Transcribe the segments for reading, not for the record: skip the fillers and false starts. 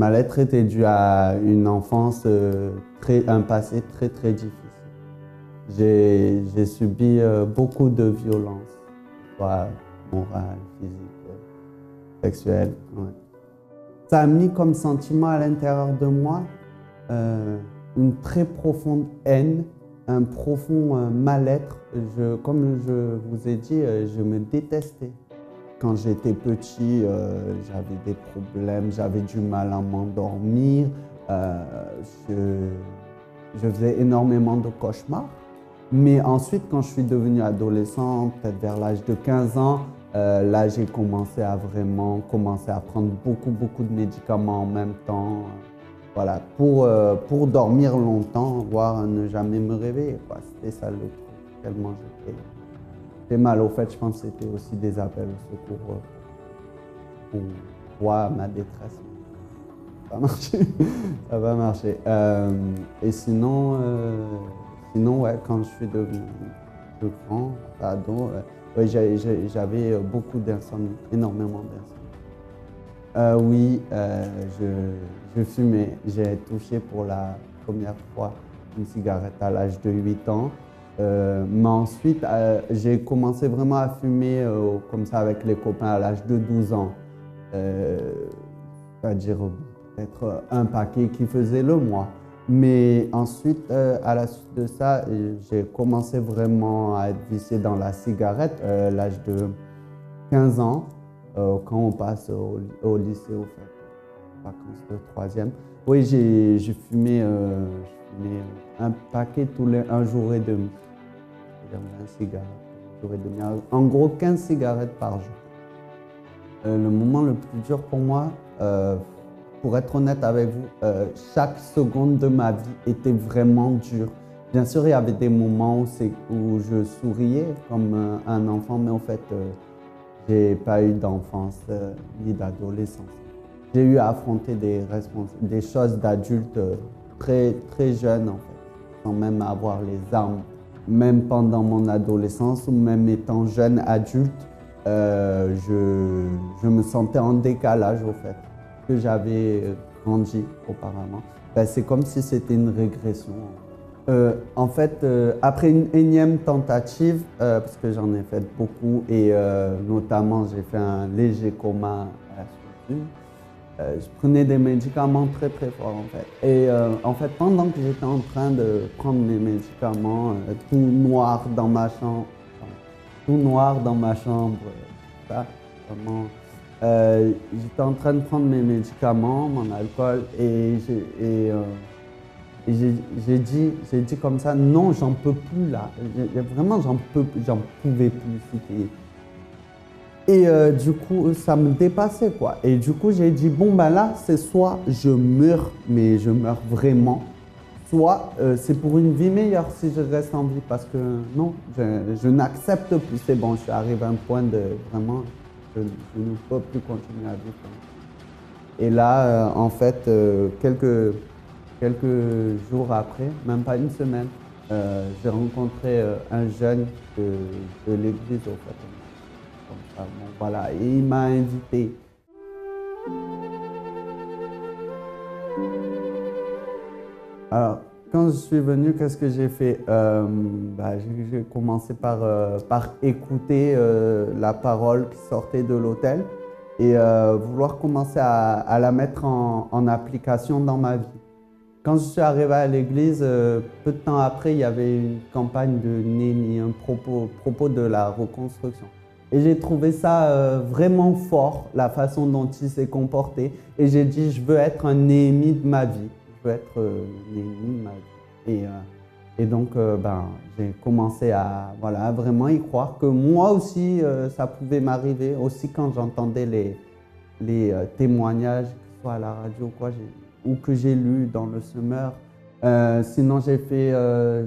mal-être était dû à une enfance, un passé très difficile. J'ai subi beaucoup de violences, soit morale, physique, sexuelle. Ouais. Ça a mis comme sentiment à l'intérieur de moi une très profonde haine, un profond mal-être. Comme je vous ai dit, je me détestais. Quand j'étais petit, j'avais des problèmes, j'avais du mal à m'endormir, je faisais énormément de cauchemars. Mais ensuite, quand je suis devenu adolescent, peut-être vers l'âge de 15 ans, là j'ai commencé à vraiment prendre beaucoup de médicaments en même temps. Voilà, pour dormir longtemps, voire ne jamais me réveiller. C'était ça le truc, tellement j'étais mal. Au fait, je pense que c'était aussi des appels au secours pour voir ma détresse. Ça va marcher, ça va marcher. Et sinon, ouais, quand je suis devenu plus grand, ado, ouais, j'avais beaucoup d'insomnie, énormément d'insomnie. Oui, je fumais. J'ai touché pour la première fois une cigarette à l'âge de 8 ans. Mais ensuite, j'ai commencé vraiment à fumer comme ça avec les copains à l'âge de 12 ans. C'est-à-dire peut-être un paquet qui faisait le mois. Mais ensuite, à la suite de ça, j'ai commencé vraiment à être vicié dans la cigarette à l'âge de 15 ans, quand on passe au lycée, au fait, vacances de troisième. Oui, j'ai fumé, un paquet un jour et demi. C'est-à-dire 20 cigarettes, un jour et demi. En gros, 15 cigarettes par jour. Le moment le plus dur pour moi, pour être honnête avec vous, chaque seconde de ma vie était vraiment dure. Bien sûr, il y avait des moments où je souriais comme un enfant, mais en fait, j'ai pas eu d'enfance ni d'adolescence. J'ai eu à affronter des choses d'adultes très jeunes, en fait, sans même avoir les armes. Même pendant mon adolescence ou même étant jeune adulte, je me sentais en décalage, au fait, que j'avais grandi auparavant. Ben, c'est comme si c'était une régression. En fait, après une énième tentative, parce que j'en ai fait beaucoup et notamment j'ai fait un léger coma à la suite, je prenais des médicaments très forts en fait. Et en fait, pendant que j'étais en train de prendre mes médicaments, tout noir dans ma chambre, ça, vraiment, j'étais en train de prendre mes médicaments, mon alcool, et j'ai dit comme ça, non, j'en peux plus là. Vraiment, j'en pouvais plus. Et du coup, ça me dépassait quoi. Et du coup, j'ai dit, bon ben là, c'est soit je meurs, mais je meurs vraiment, soit c'est pour une vie meilleure si je reste en vie. Parce que non, je n'accepte plus. C'est bon, je suis arrivé à un point de vraiment, je ne peux plus continuer à vivre comme ça. Et là, en fait, quelques jours après, même pas une semaine, j'ai rencontré un jeune de l'église au fait. Comme ça, bon, voilà, et il m'a invité. Alors, quand je suis venu, qu'est-ce que j'ai fait? J'ai commencé par écouter la parole qui sortait de l'autel et vouloir commencer à la mettre en application dans ma vie. Quand je suis arrivé à l'église, peu de temps après, il y avait une campagne de Néhémie, un propos de la reconstruction. Et j'ai trouvé ça vraiment fort, la façon dont il s'est comporté. Et j'ai dit, je veux être un Néhémie de ma vie. Je veux être Néhémie de ma vie. Et donc, j'ai commencé à vraiment y croire que moi aussi, ça pouvait m'arriver. Aussi quand j'entendais les témoignages, que ce soit à la radio ou quoi, ou que j'ai lu dans le Semeur. Sinon, j'ai fait la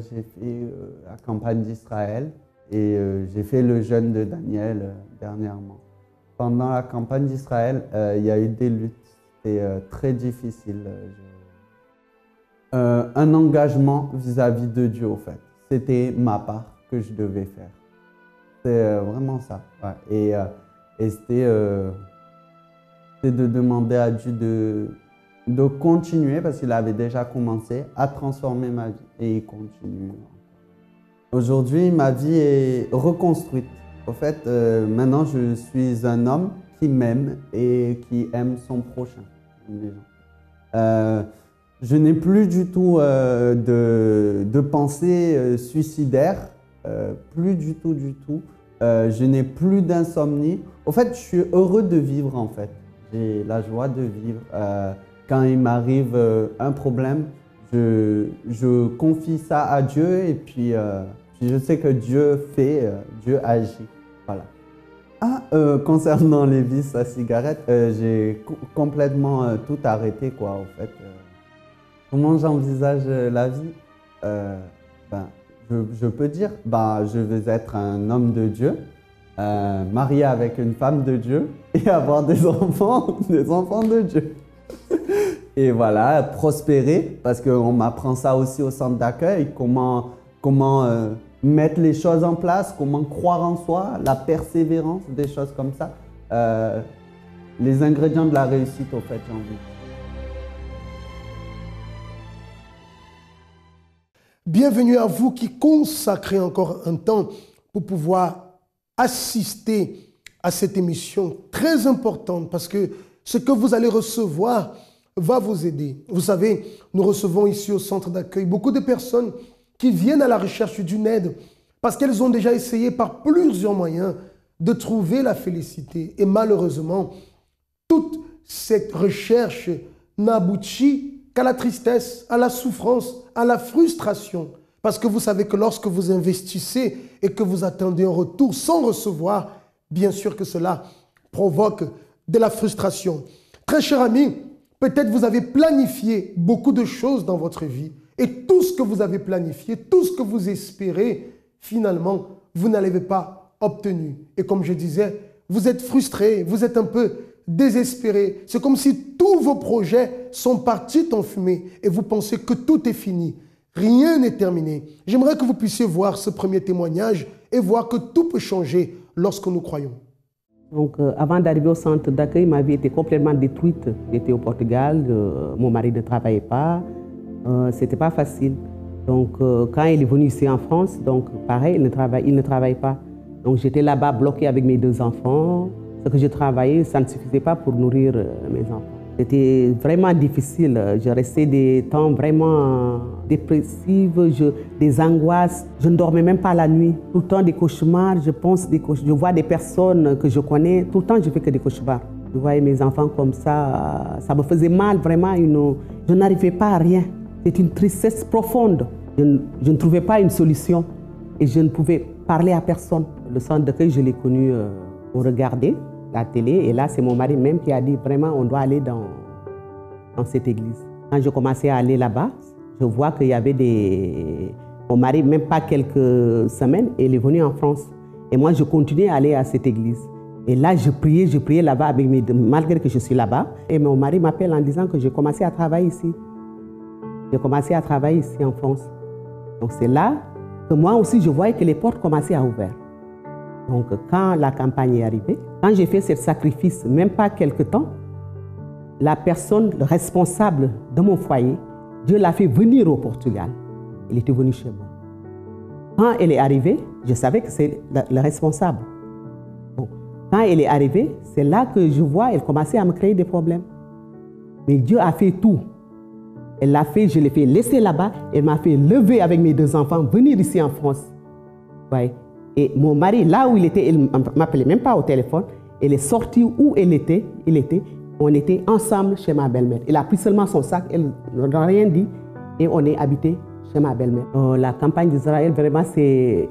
campagne d'Israël et j'ai fait le jeûne de Daniel dernièrement. Pendant la campagne d'Israël, il y a eu des luttes, c'était très difficile. Un engagement vis-à-vis de Dieu, au fait. C'était ma part que je devais faire. C'est vraiment ça. Ouais. Et c'était de demander à Dieu de continuer, parce qu'il avait déjà commencé, à transformer ma vie. Et il continue. Aujourd'hui, ma vie est reconstruite. En fait, maintenant, je suis un homme qui m'aime et qui aime son prochain. Je n'ai plus du tout de pensée suicidaire, plus du tout, du tout. Je n'ai plus d'insomnie. En fait, je suis heureux de vivre, en fait. J'ai la joie de vivre. Quand il m'arrive un problème, je confie ça à Dieu et puis je sais que Dieu fait, Dieu agit. Voilà. Concernant les vices à cigarette, j'ai complètement tout arrêté, quoi, en fait. Comment j'envisage la vie? Je peux dire, je veux être un homme de Dieu, marié avec une femme de Dieu et avoir des enfants de Dieu. Et voilà, prospérer, parce qu'on m'apprend ça aussi au centre d'accueil, comment mettre les choses en place, comment croire en soi, la persévérance, des choses comme ça. Les ingrédients de la réussite, au fait, j'ai envie. Bienvenue à vous qui consacrez encore un temps pour pouvoir assister à cette émission très importante parce que ce que vous allez recevoir va vous aider. Vous savez, nous recevons ici au centre d'accueil beaucoup de personnes qui viennent à la recherche d'une aide parce qu'elles ont déjà essayé par plusieurs moyens de trouver la félicité. Et malheureusement, toute cette recherche n'aboutit qu'à la tristesse, à la souffrance, à la frustration. Parce que vous savez que lorsque vous investissez et que vous attendez un retour sans recevoir, bien sûr que cela provoque de la frustration. Très cher ami, peut-être vous avez planifié beaucoup de choses dans votre vie et tout ce que vous avez planifié, tout ce que vous espérez, finalement, vous n'avez pas obtenu. Et comme je disais, vous êtes frustré, vous êtes un peu désespéré. C'est comme si tous vos projets sont partis en fumée et vous pensez que tout est fini. Rien n'est terminé. J'aimerais que vous puissiez voir ce premier témoignage et voir que tout peut changer lorsque nous croyons. Donc, avant d'arriver au centre d'accueil, ma vie était complètement détruite. J'étais au Portugal, mon mari ne travaillait pas, c'était pas facile. Donc, quand il est venu ici en France, donc pareil, il ne travaille pas. Donc, j'étais là-bas bloquée avec mes 2 enfants. Ce que je travaillais, ça ne suffisait pas pour nourrir mes enfants. C'était vraiment difficile. Je restais des temps vraiment dépressifs, des angoisses. Je ne dormais même pas la nuit. Tout le temps des cauchemars, je vois des personnes que je connais. Tout le temps, je fais que des cauchemars. Je voyais mes enfants comme ça me faisait mal vraiment. Je n'arrivais pas à rien. C'est une tristesse profonde. Je ne trouvais pas une solution et je ne pouvais parler à personne. Le centre d'accueil, je l'ai connu pour regarder la télé et là, c'est mon mari même qui a dit vraiment on doit aller dans cette église. Quand je commençais à aller là-bas, je vois qu'il y avait mon mari, même pas quelques semaines, il est venu en France. Et moi, je continuais à aller à cette église. Et là, je priais là-bas malgré que je suis là-bas. Et mon mari m'appelle en disant que j'ai commencé à travailler ici. J'ai commencé à travailler ici en France. Donc c'est là que moi aussi, je voyais que les portes commençaient à ouvrir. Donc, quand la campagne est arrivée, quand j'ai fait ce sacrifice, même pas quelque temps, la personne responsable de mon foyer, Dieu l'a fait venir au Portugal. Il était venu chez moi. Quand elle est arrivée, je savais que c'est le responsable. Bon, quand elle est arrivée, c'est là que je vois, elle commençait à me créer des problèmes. Mais Dieu a fait tout. Elle l'a fait, je l'ai fait laisser là-bas. Elle m'a fait lever avec mes 2 enfants, venir ici en France. Ouais. Et mon mari, là où il était, il ne m'appelait même pas au téléphone. Elle est sortie où il était. On était ensemble chez ma belle-mère. Il a pris seulement son sac, elle n'a rien dit. Et on est habité chez ma belle-mère. La campagne d'Israël, vraiment, c'est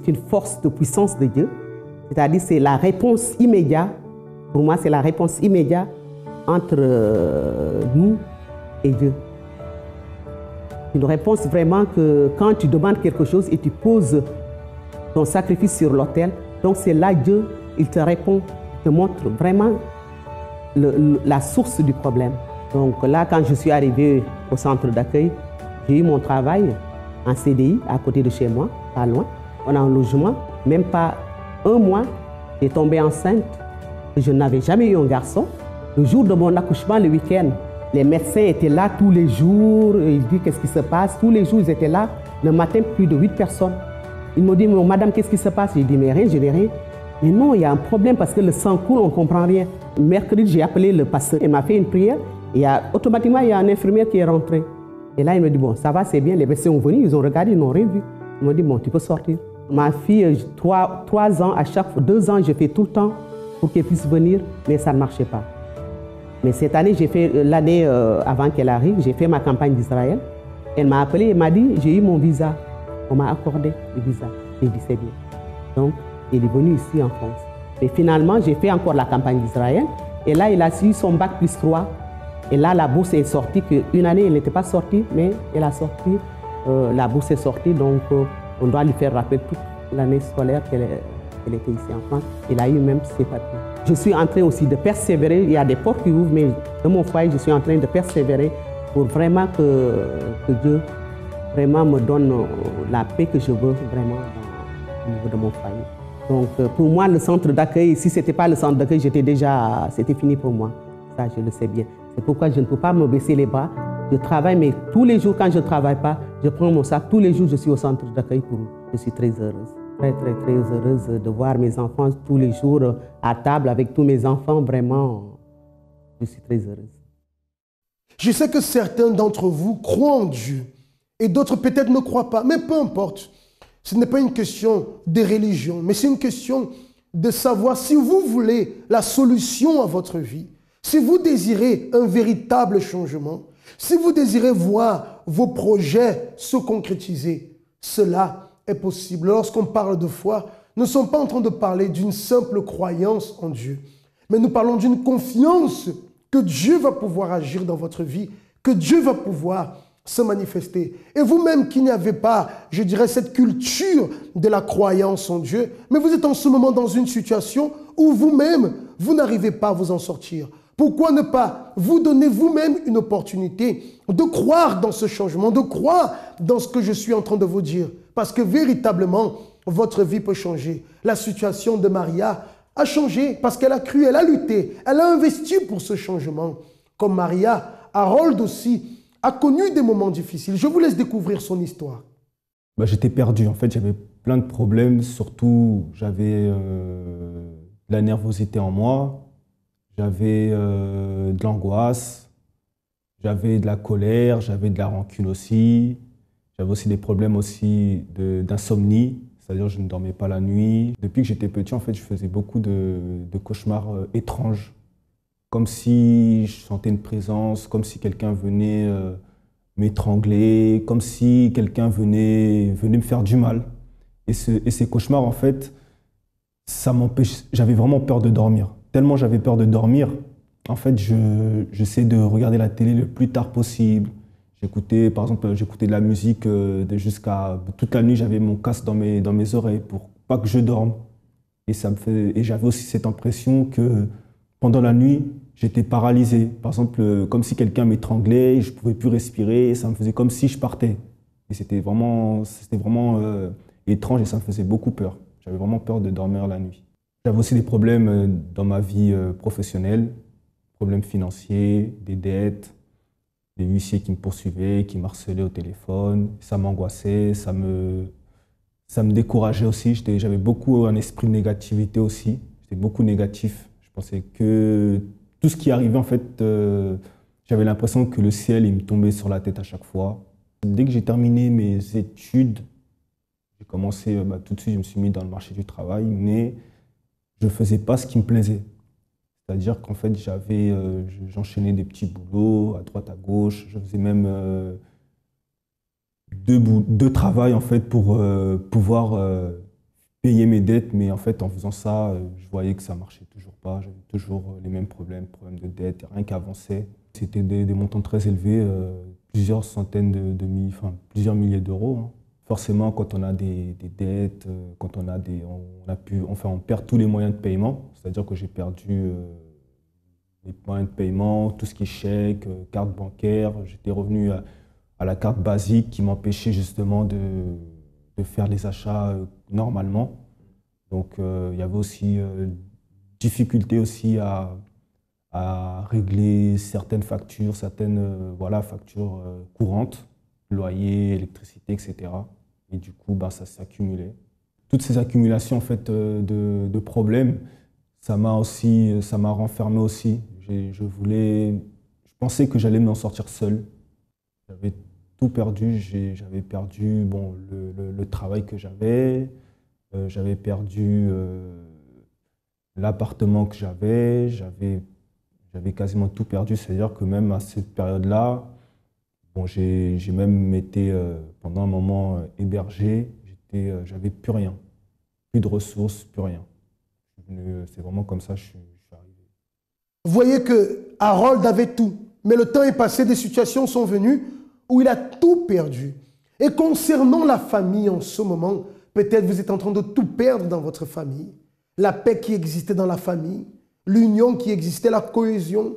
une force de puissance de Dieu. C'est-à-dire, c'est la réponse immédiate. Pour moi, c'est la réponse immédiate entre nous et Dieu. Une réponse vraiment que quand tu demandes quelque chose et tu poses ton sacrifice sur l'autel, donc c'est là Dieu, il te répond, te montre vraiment la source du problème. Donc là, quand je suis arrivée au centre d'accueil, j'ai eu mon travail en CDI à côté de chez moi, pas loin. On a un logement, même pas 1 mois, j'ai tombé enceinte. Je n'avais jamais eu un garçon. Le jour de mon accouchement, le week-end, Les médecins étaient là tous les jours. Ils disent qu'est-ce qui se passe. Tous les jours, ils étaient là. Le matin, plus de 8 personnes. Ils m'ont dit, mais madame, qu'est-ce qui se passe? J'ai dit, mais rien, je n'ai rien. Mais non, il y a un problème parce que le sang coule, on ne comprend rien. Mercredi, j'ai appelé le pasteur. Il m'a fait une prière. Et automatiquement, il y a un infirmier qui est rentré. Et là, il me dit, bon, ça va, c'est bien. Les médecins sont venus, ils ont regardé, ils n'ont rien vu. Ils m'ont dit, bon, tu peux sortir. Ma fille, 3 ans, à chaque fois, 2 ans, je fais tout le temps pour qu'elle puisse venir, mais ça ne marchait pas. Mais cette année, j'ai fait, l'année avant qu'elle arrive, j'ai fait ma campagne d'Israël. Elle m'a appelé et m'a dit, j'ai eu mon visa. On m'a accordé le visa. J'ai dit, c'est bien. Donc, il est venu ici en France. Mais finalement, j'ai fait encore la campagne d'Israël. Et là, il a eu son bac plus 3. Et là, la bourse est sortie. Une année, elle n'était pas sortie, mais elle a sorti. La bourse est sortie, donc on doit lui faire rappeler toute l'année scolaire qu'elle était ici en France. Il a eu même ses papiers. Je suis en train aussi de persévérer. Il y a des portes qui ouvrent, mais dans mon foyer, je suis en train de persévérer pour vraiment que Dieu vraiment me donne la paix que je veux vraiment au niveau de mon foyer. Donc pour moi, le centre d'accueil, si ce n'était pas le centre d'accueil, c'était fini pour moi. Ça, je le sais bien. C'est pourquoi je ne peux pas me baisser les bras. Je travaille, mais tous les jours, quand je ne travaille pas, je prends mon sac. Tous les jours, je suis au centre d'accueil. Je suis très heureuse. Très, très, très heureuse de voir mes enfants tous les jours à table avec tous mes enfants. Vraiment, je suis très heureuse. Je sais que certains d'entre vous croient en Dieu et d'autres peut-être ne croient pas. Mais peu importe. Ce n'est pas une question de religion, mais c'est une question de savoir si vous voulez la solution à votre vie, si vous désirez un véritable changement, si vous désirez voir vos projets se concrétiser. Cela est possible. Lorsqu'on parle de foi, nous ne sommes pas en train de parler d'une simple croyance en Dieu, mais nous parlons d'une confiance que Dieu va pouvoir agir dans votre vie, que Dieu va pouvoir se manifester. Et vous-même qui n'avez pas, je dirais, cette culture de la croyance en Dieu, mais vous êtes en ce moment dans une situation où vous-même, vous n'arrivez pas à vous en sortir. Pourquoi ne pas vous donner vous-même une opportunité de croire dans ce changement, de croire dans ce que je suis en train de vous dire? Parce que véritablement, votre vie peut changer. La situation de Maria a changé parce qu'elle a cru, elle a lutté, elle a investi pour ce changement. Comme Maria, Harold aussi a connu des moments difficiles. Je vous laisse découvrir son histoire. J'étais perdu, en fait, j'avais plein de problèmes, surtout j'avais de la nervosité en moi, j'avais de l'angoisse, j'avais de la colère, j'avais de la rancune aussi, j'avais aussi des problèmes aussi d'insomnie, c'est-à-dire que je ne dormais pas la nuit. Depuis que j'étais petit, en fait, je faisais beaucoup de cauchemars étranges. Comme si je sentais une présence, comme si quelqu'un venait m'étrangler, comme si quelqu'un venait me faire du mal. Et ces cauchemars, en fait, ça m'empêche. J'avais vraiment peur de dormir. Tellement j'avais peur de dormir, en fait, j'essaie de regarder la télé le plus tard possible. J'écoutais, par exemple, j'écoutais de la musique jusqu'à toute la nuit. J'avais mon casque dans mes oreilles pour pas que je dorme. Et j'avais aussi cette impression que pendant la nuit, j'étais paralysé. Par exemple, comme si quelqu'un m'étranglait, je ne pouvais plus respirer, ça me faisait comme si je partais. Et c'était vraiment étrange et ça me faisait beaucoup peur. J'avais vraiment peur de dormir la nuit. J'avais aussi des problèmes dans ma vie professionnelle, problèmes financiers, des dettes, des huissiers qui me poursuivaient, qui m'harcelaient au téléphone. Ça m'angoissait, ça me décourageait aussi. J'avais beaucoup un esprit de négativité aussi. J'étais beaucoup négatif. Je pensais que tout ce qui arrivait, en fait, j'avais l'impression que le ciel il me tombait sur la tête à chaque fois. Dès que j'ai terminé mes études, j'ai commencé, tout de suite, je me suis mis dans le marché du travail, mais je ne faisais pas ce qui me plaisait. C'est-à-dire qu'en fait, j'enchaînais des petits boulots à droite, à gauche. Je faisais même deux travails, en fait, pour pouvoir payer mes dettes, mais en fait, en faisant ça, je voyais que ça ne marchait toujours pas. J'avais toujours les mêmes problèmes de dette, rien qu'avançait. C'était des montants très élevés, plusieurs centaines plusieurs milliers d'euros. Hein. Forcément, quand on a des dettes, quand on perd tous les moyens de paiement. C'est-à-dire que j'ai perdu les moyens de paiement, tout ce qui est chèque, carte bancaire. J'étais revenu à la carte basique qui m'empêchait justement de faire les achats normalement. Donc il y avait aussi difficulté aussi à à régler certaines factures, voilà, factures courantes, loyer, électricité, etc. Et du coup, ça s'est accumulé. Toutes ces accumulations en fait, de problèmes, ça m'a renfermé aussi. Je pensais que j'allais m'en sortir seul. J'avais tout perdu. J'avais perdu le travail que j'avais perdu l'appartement que j'avais quasiment tout perdu. C'est-à-dire que même à cette période-là, j'ai même été pendant un moment hébergé. J'avais plus rien, plus de ressources, plus rien. C'est vraiment comme ça que je suis arrivé. Vous voyez que Harold avait tout, mais le temps est passé, des situations sont venues où il a tout perdu. Et concernant la famille en ce moment, peut-être vous êtes en train de tout perdre dans votre famille. La paix qui existait dans la famille, l'union qui existait, la cohésion,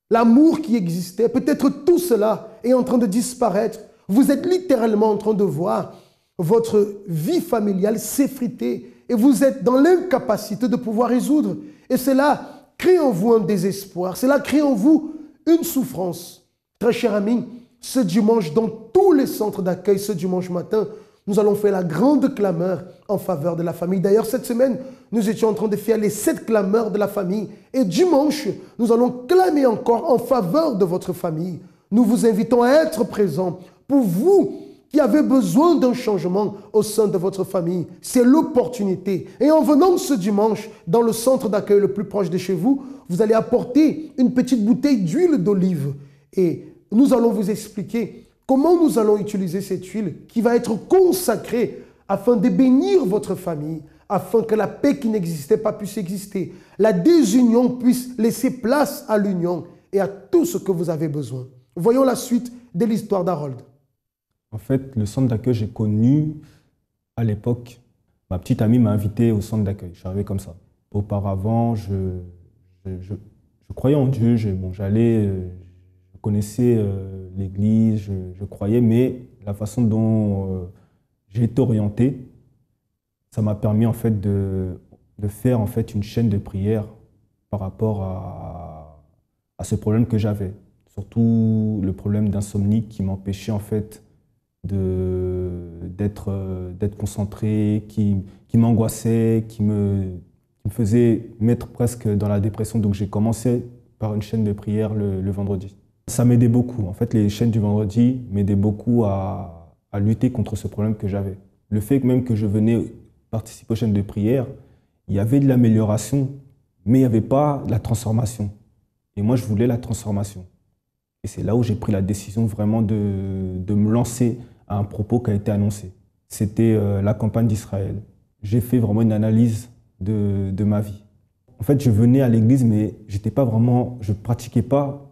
l'amour qui existait, peut-être tout cela est en train de disparaître. Vous êtes littéralement en train de voir votre vie familiale s'effriter et vous êtes dans l'incapacité de pouvoir résoudre. Et cela crée en vous un désespoir, cela crée en vous une souffrance. Très cher ami, ce dimanche, dans tous les centres d'accueil, ce dimanche matin, nous allons faire la grande clameur en faveur de la famille. D'ailleurs, cette semaine, nous étions en train de faire les 7 clameurs de la famille. Et dimanche, nous allons clamer encore en faveur de votre famille. Nous vous invitons à être présents pour vous qui avez besoin d'un changement au sein de votre famille. C'est l'opportunité. Et en venant ce dimanche dans le centre d'accueil le plus proche de chez vous, vous allez apporter une petite bouteille d'huile d'olive. Et nous allons vous expliquer comment nous allons utiliser cette huile qui va être consacrée afin de bénir votre famille, afin que la paix qui n'existait pas puisse exister, la désunion puisse laisser place à l'union et à tout ce que vous avez besoin. Voyons la suite de l'histoire d'Harold. En fait, le centre d'accueil, j'ai connu à l'époque. Ma petite amie m'a invité au centre d'accueil. Je suis arrivé comme ça. Auparavant, je croyais en Dieu. Je connaissais l'église, je croyais, mais la façon dont j'ai été orienté, ça m'a permis en fait de faire en fait une chaîne de prière par rapport à ce problème que j'avais. Surtout le problème d'insomnie qui m'empêchait en fait d'être concentré, qui m'angoissait, qui me faisait mettre presque dans la dépression. Donc j'ai commencé par une chaîne de prière le vendredi. Ça m'aidait beaucoup. En fait, les chaînes du vendredi m'aidaient beaucoup à lutter contre ce problème que j'avais. Le fait que même que je venais participer aux chaînes de prière, il y avait de l'amélioration, mais il n'y avait pas de la transformation. Et moi, je voulais la transformation. Et c'est là où j'ai pris la décision vraiment de me lancer à un propos qui a été annoncé. C'était la campagne d'Israël. J'ai fait vraiment une analyse de ma vie. En fait, je venais à l'église, mais je ne pratiquais pas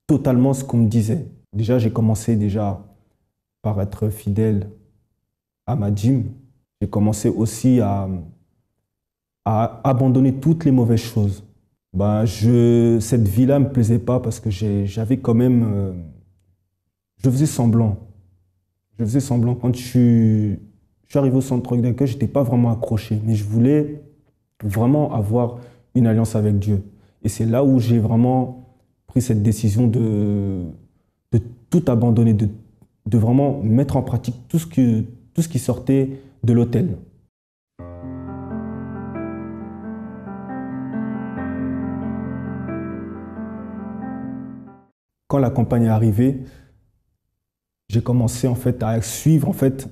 totalement ce qu'on me disait. Déjà, j'ai commencé par être fidèle à ma dîme. J'ai commencé aussi à abandonner toutes les mauvaises choses. Cette vie-là ne me plaisait pas parce que j'avais quand même... je faisais semblant. Quand je suis arrivé au centre d'accueil, je n'étais pas vraiment accroché, mais je voulais vraiment avoir une alliance avec Dieu. Et c'est là où j'ai vraiment pris cette décision de tout abandonner, de vraiment mettre en pratique tout ce qui sortait de l'autel. Quand la campagne est arrivée, j'ai commencé en fait à suivre en fait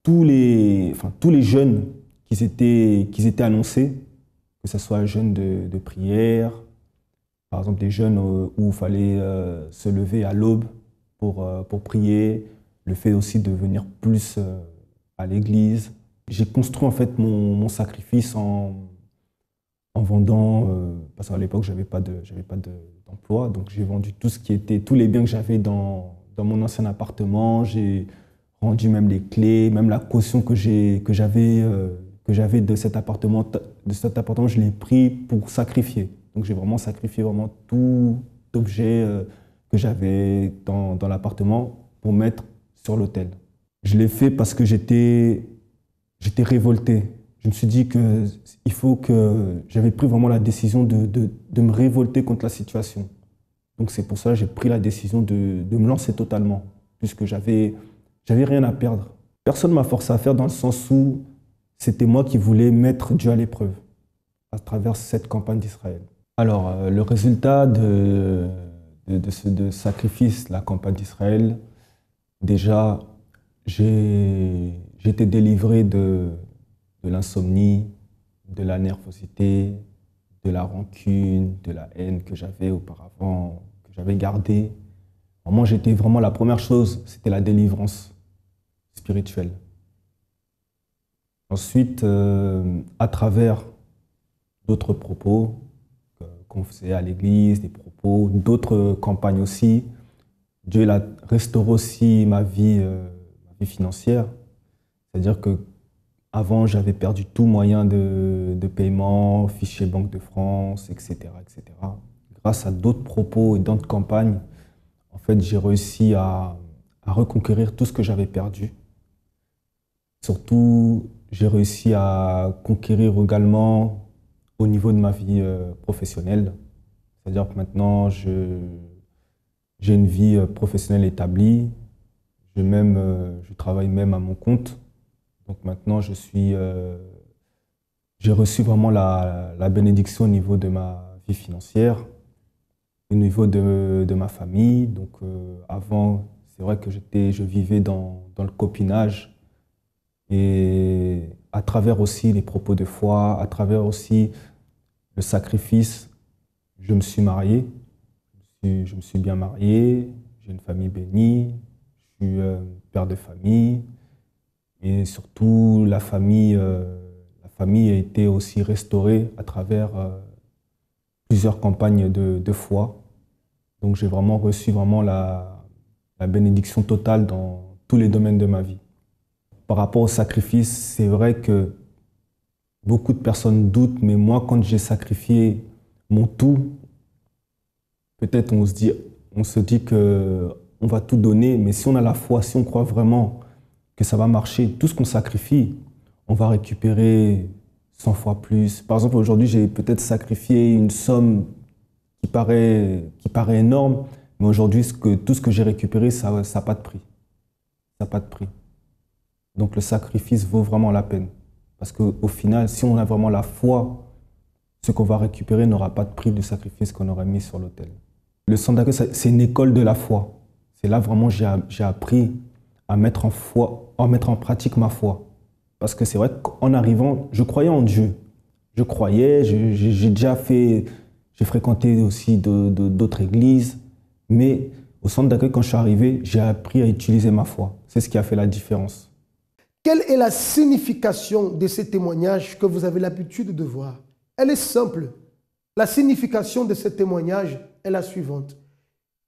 tous les jeunes qui étaient annoncés, que ce soit jeunes de prière, par exemple des jeunes où il fallait se lever à l'aube pour prier, le fait aussi de venir plus à l'église. J'ai construit en fait mon sacrifice en vendant, parce qu'à l'époque j'avais pas d'emploi, donc j'ai vendu tous les biens que j'avais dans mon ancien appartement. J'ai rendu même les clés, même la caution que j'avais de cet appartement, je l'ai pris pour sacrifier. Donc j'ai vraiment sacrifié tout objet que j'avais dans l'appartement pour mettre sur l'autel. Je l'ai fait parce que j'étais révolté. je me suis dit qu'il faut que... J'avais pris vraiment la décision de me révolter contre la situation. Donc c'est pour ça que j'ai pris la décision de me lancer totalement, puisque j'avais rien à perdre. Personne ne m'a forcé à faire dans le sens où c'était moi qui voulais mettre Dieu à l'épreuve à travers cette campagne d'Israël. Alors, le résultat de ce sacrifice, la campagne d'Israël, déjà, j'ai été délivré de l'insomnie, de la nervosité, de la rancune, de la haine que j'avais auparavant, que j'avais gardée. Moi, j'étais vraiment, la première chose, c'était la délivrance spirituelle. Ensuite, à travers d'autres propos qu'on faisait à l'église, des propos, d'autres campagnes aussi, Dieu a restauré aussi ma vie financière. C'est-à-dire qu'avant, j'avais perdu tout moyen de paiement, fichier Banque de France, etc., etc. Grâce à d'autres propos et d'autres campagnes, en fait, j'ai réussi à reconquérir tout ce que j'avais perdu. Surtout, j'ai réussi à conquérir également au niveau de ma vie professionnelle. C'est-à-dire que maintenant, j'ai une vie professionnelle établie. Je travaille même à mon compte. Donc maintenant, j'ai reçu vraiment la bénédiction au niveau de ma vie financière, au niveau de ma famille. Donc avant, c'est vrai que je vivais dans le copinage. Et à travers aussi les propos de foi, à travers aussi le sacrifice, je me suis marié. Je me suis bien marié, j'ai une famille bénie, je suis père de famille. Et surtout, la famille a été aussi restaurée à travers plusieurs campagnes de foi. Donc j'ai vraiment reçu la bénédiction totale dans tous les domaines de ma vie. Par rapport au sacrifice, c'est vrai que beaucoup de personnes doutent, mais moi, quand j'ai sacrifié mon tout, peut-être on se dit qu'on va tout donner, mais si on a la foi, si on croit vraiment que ça va marcher, tout ce qu'on sacrifie, on va récupérer 100 fois plus. Par exemple, aujourd'hui, j'ai peut-être sacrifié une somme qui paraît énorme, mais aujourd'hui, tout ce que j'ai récupéré, ça n'a pas de prix. Ça n'a pas de prix. Donc le sacrifice vaut vraiment la peine. Parce qu'au final, si on a vraiment la foi, ce qu'on va récupérer n'aura pas de prix du sacrifice qu'on aurait mis sur l'autel. Le centre d'accueil, c'est une école de la foi. C'est là vraiment j'ai appris à mettre en pratique ma foi. Parce que c'est vrai qu'en arrivant, je croyais en Dieu. Je croyais, j'ai fréquenté aussi d'autres églises. Mais au centre d'accueil, quand je suis arrivé, j'ai appris à utiliser ma foi. C'est ce qui a fait la différence. Quelle est la signification de ces témoignages que vous avez l'habitude de voir? Elle est simple. La signification de ces témoignages est la suivante.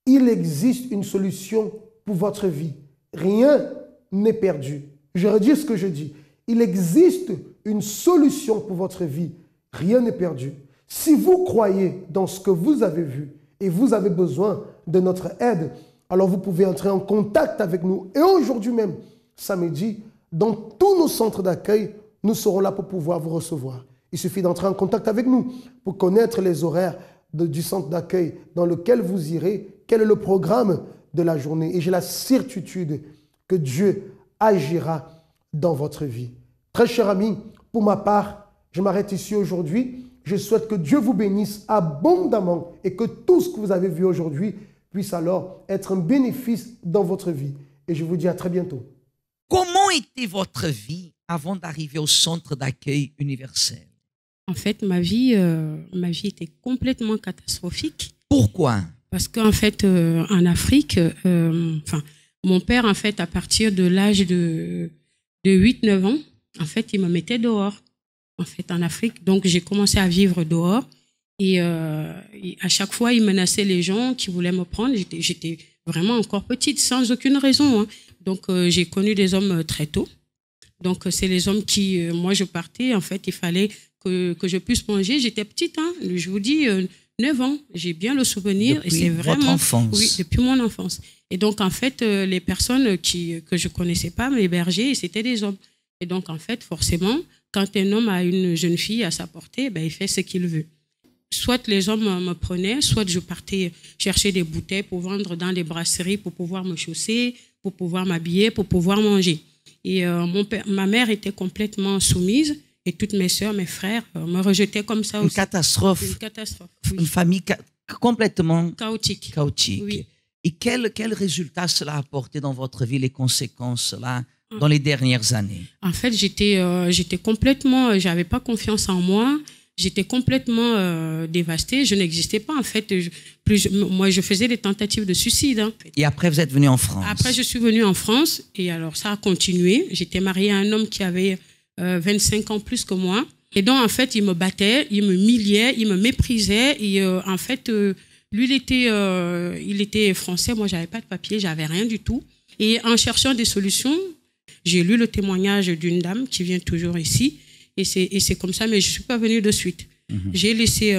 Il existe une solution pour votre vie. Rien n'est perdu. Je redis ce que je dis. Il existe une solution pour votre vie. Rien n'est perdu. Si vous croyez dans ce que vous avez vu et vous avez besoin de notre aide, alors vous pouvez entrer en contact avec nous. Et aujourd'hui même, samedi, dans tous nos centres d'accueil, nous serons là pour pouvoir vous recevoir. Il suffit d'entrer en contact avec nous pour connaître les horaires du centre d'accueil dans lequel vous irez, quel est le programme de la journée. Et j'ai la certitude que Dieu agira dans votre vie. Très cher ami, pour ma part, je m'arrête ici aujourd'hui. Je souhaite que Dieu vous bénisse abondamment et que tout ce que vous avez vu aujourd'hui puisse alors être un bénéfice dans votre vie. Et je vous dis à très bientôt. Comment était votre vie avant d'arriver au centre d'accueil universel? En fait, ma vie était complètement catastrophique. Pourquoi? Parce qu'en fait, en Afrique, mon père, en fait, à partir de l'âge de 8-9 ans, en fait, il me mettait dehors, en fait, en Afrique. Donc, j'ai commencé à vivre dehors. Et à chaque fois, il menaçait les gens qui voulaient me prendre. J'étais vraiment encore petite, sans aucune raison, hein. Donc, j'ai connu des hommes très tôt. Donc, c'est les hommes qui... moi, je partais. En fait, il fallait que je puisse manger. J'étais petite, hein. Je vous dis, 9 ans. J'ai bien le souvenir. Depuis et c'est vraiment, votre enfance? Oui, depuis mon enfance. Et donc, en fait, les personnes que je ne connaissais pas m'hébergeaient, c'était des hommes. Et donc, en fait, forcément, quand un homme a une jeune fille à sa portée, ben, il fait ce qu'il veut. Soit les hommes me prenaient, soit je partais chercher des bouteilles pour vendre dans des brasseries, pour pouvoir me chausser, pour pouvoir m'habiller, pour pouvoir manger. Et ma mère était complètement soumise et toutes mes sœurs, mes frères me rejetaient comme ça aussi. Une catastrophe. Une catastrophe. Oui. Une famille complètement Chaotique. Oui. Et quel résultat cela a apporté dans votre vie, les conséquences là, dans les dernières années? En fait, j'étais complètement, j'avais pas confiance en moi. J'étais complètement dévastée. Je n'existais pas, en fait. Moi, je faisais des tentatives de suicide. Hein. Et après, vous êtes venu en France? Après, je suis venue en France. Et alors, ça a continué. J'étais mariée à un homme qui avait 25 ans plus que moi. Et donc, en fait, il me battait, il me humiliait, il me méprisait. Et en fait, lui, il était français. Moi, j'avais pas de papier, j'avais rien du tout. Et en cherchant des solutions, j'ai lu le témoignage d'une dame qui vient toujours ici. Et c'est comme ça, mais je ne suis pas venue de suite. J'ai laissé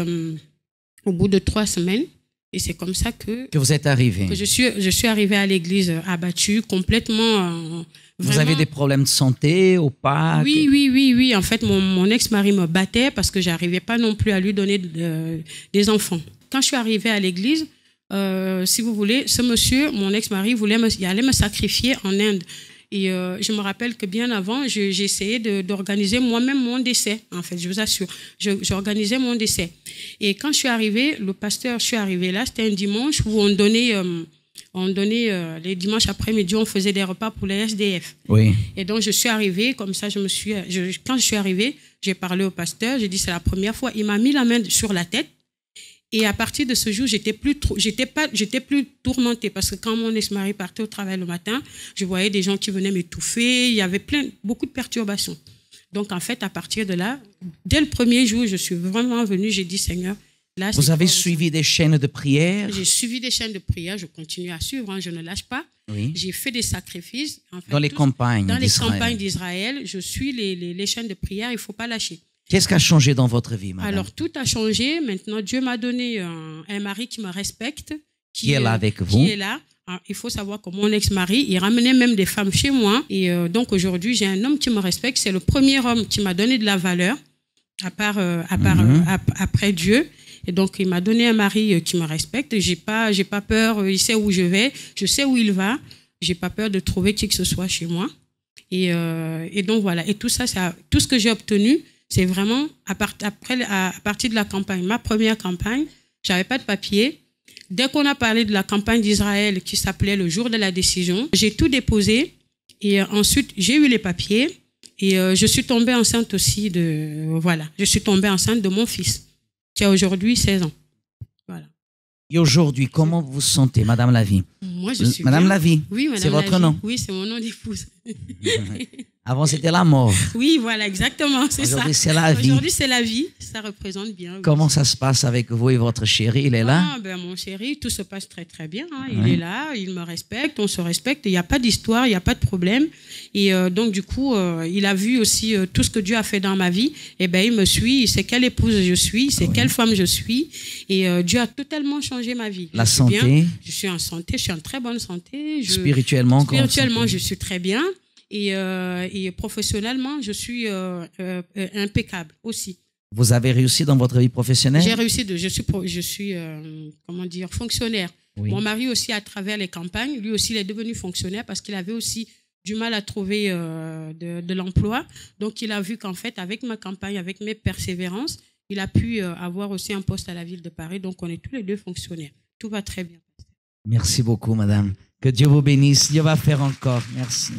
au bout de 3 semaines. Et c'est comme ça que vous êtes arrivée. Que je suis arrivée à l'église abattue, complètement... Vous avez des problèmes de santé ou pas? Oui. En fait, mon ex-mari me battait parce que je n'arrivais pas non plus à lui donner des enfants. Quand je suis arrivée à l'église, si vous voulez, ce monsieur, mon ex-mari, il allait me sacrifier en Inde. Et je me rappelle que bien avant, j'ai essayé d'organiser moi-même mon décès, en fait, je vous assure. J'organisais mon décès. Et quand je suis arrivée, je suis arrivée là, c'était un dimanche où on donnait les dimanches après-midi, on faisait des repas pour les SDF. Oui. Et donc, je suis arrivée, comme ça, quand je suis arrivée, j'ai parlé au pasteur, j'ai dit c'est la première fois. Il m'a mis la main sur la tête. Et à partir de ce jour, j'étais plus tourmentée parce que quand mon ex-mari partait au travail le matin, je voyais des gens qui venaient m'étouffer. Il y avait beaucoup de perturbations. Donc, en fait, à partir de là, dès le premier jour, je suis vraiment venue, j'ai dit, Seigneur, là... Vous avez suivi des chaînes de prière? J'ai suivi des chaînes de prière, je continue à suivre, hein, je ne lâche pas. Oui. J'ai fait des sacrifices. En fait, dans les campagnes d'Israël, je suis les chaînes de prière, il ne faut pas lâcher. Qu'est-ce qui a changé dans votre vie, madame? Alors, tout a changé. Maintenant, Dieu m'a donné un mari qui me respecte. Qui est là avec vous? Qui est là. Il faut savoir que mon ex-mari, il ramenait même des femmes chez moi. Et donc, aujourd'hui, j'ai un homme qui me respecte. C'est le premier homme qui m'a donné de la valeur, après Dieu. Et donc, il m'a donné un mari qui me respecte. J'ai pas peur. Il sait où je vais. Je sais où il va. J'ai pas peur de trouver qui que ce soit chez moi. Et donc, voilà. Et tout ça, tout ce que j'ai obtenu, c'est vraiment à partir de la campagne. Ma première campagne, j'avais pas de papier. Dès qu'on a parlé de la campagne d'Israël qui s'appelait le jour de la décision, j'ai tout déposé et ensuite j'ai eu les papiers et je suis tombée enceinte aussi je suis tombée enceinte de mon fils qui a aujourd'hui 16 ans. Voilà. Et aujourd'hui, comment vous vous sentez, Madame Lavie? Moi, je suis Madame bien. Lavie, oui, Madame c'est votre Lavie. nom? Oui, c'est mon nom d'épouse. Avant, c'était la mort. Oui, voilà, exactement, c'est ça. Aujourd'hui, c'est la vie. Aujourd'hui, c'est la vie. Ça représente bien. Oui. Comment ça se passe avec vous et votre chéri? Il est là? Mon chéri, tout se passe très, très bien. Hein. Il est là, il me respecte, on se respecte. Il n'y a pas d'histoire, il n'y a pas de problème. Et donc, du coup, il a vu aussi tout ce que Dieu a fait dans ma vie. Et il me suit, il sait quelle épouse je suis, il sait quelle femme je suis. Et Dieu a totalement changé ma vie. La santé? Bien. Je suis en santé, je suis en très bonne santé. Spirituellement, je suis très bien. Et professionnellement, je suis impeccable aussi. Vous avez réussi dans votre vie professionnelle? J'ai réussi, je suis fonctionnaire. Oui. Mon mari aussi, à travers les campagnes, lui aussi, il est devenu fonctionnaire parce qu'il avait aussi du mal à trouver de l'emploi. Donc, il a vu qu'en fait, avec ma campagne, avec mes persévérances, il a pu avoir aussi un poste à la ville de Paris. Donc, on est tous les deux fonctionnaires. Tout va très bien. Merci beaucoup, madame. Que Dieu vous bénisse. Dieu va faire encore. Merci.